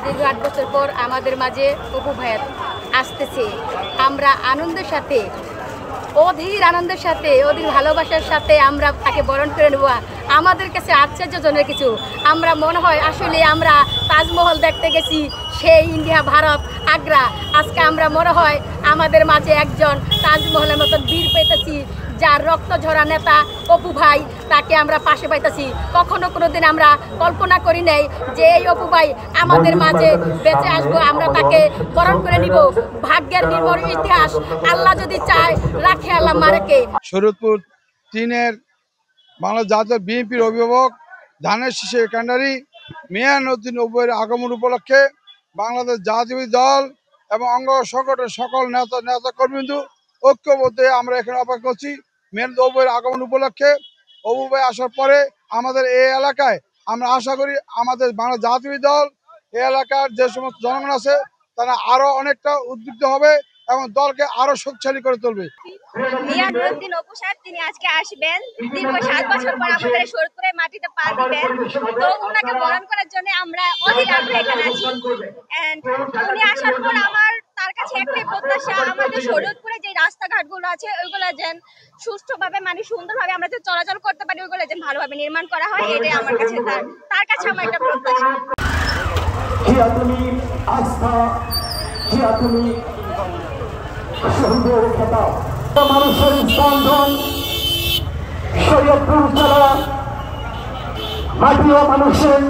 দীর্ঘ 8 বছর পর আমাদের মাঝে অপু ভাইয়া আসতেছে। আমরা আনন্দের সাথে, অধীর আনন্দের সাথে, অধীর ভালোবাসার সাথে আমরা তাকে বরণ করে নেব। আমাদের কাছে আশ্চর্যজনক কিছু, আমরা মনে হয় আসলে আমরা তাজমহল দেখতে গেছি, সেই ইন্ডিয়া, ভারত, আগ্রা। আজকে আমরা মনে হয় আমাদের মাঝে একজন তাজমহলের মতন বীর পেতেছি, যার রক্ত ঝরা নেতা অপু ভাই, তাকে আমরা পাশে পাইতেছি। কখনো কোনোদিন আমরা কল্পনা করি নাই যে এই অপু ভাই আমাদের মাঝে বেঁচে আসবো, আমরা তাকে বরণ করে নিব। ভাগ্যের নির্ভর ইতিহাস, আল্লাহ যদি চায় রাখে আল্লাহ মারেকে। শরীয়তপুর 3-এর বাংলাদেশ জাতীয় বিএনপির অভিভাবক ধানের শীষের কান্ডারি মিয়ানউদ্দিন অপুর আগমন উপলক্ষে বাংলাদেশ জাতীয় দল এবং অঙ্গ সংগঠনের সকল নেতা কর্মীবৃন্দ ঐক্যবদ্ধ আমরা এখানে অপেক্ষা করছি মিয়ানউদ্দিন অপুর আগমন উপলক্ষে। অপু ভাই আসার পরে আমাদের এই এলাকায় আমরা আশা করি আমাদের বাংলাদেশ জাতীয় দল এই এলাকার যে সমস্ত জনগণ আছে তারা আরো অনেকটা উদ্বুদ্ধ হবে এবং দলকে আরো শক্তিশালী করে তুলবে। মিয়ানউদ্দিন অপু সাহেব তিনি আজকে আসবেন, দীর্ঘ 7 বছর পর আমাদের শরীয়তপুরের মাটিতে পা দিবেন। তো ওনাকে বরণ করার জন্য আমরা অধীর আগ্রহে এখানে আছি। এন্ড উনি আসার পর আমার তার কাছে একটাই প্রত্যাশা, আমাদের শরীয়তপুরে যে রাস্তাঘাটগুলো আছে ওইগুলো যেন সুষ্ঠুভাবে, মানে সুন্দরভাবে আমরা যে চলাচল করতে পারি, ওইগুলো যেন ভালোভাবে নির্মাণ করা হয়। এটাই আমার কাছে তার কাছে আমার একটা প্রত্যাশা। আস্থা, সুন্দর খেতাব, মানুষের স্পন্দন, শরীয়তপুর জেলা মাটি ও মানুষের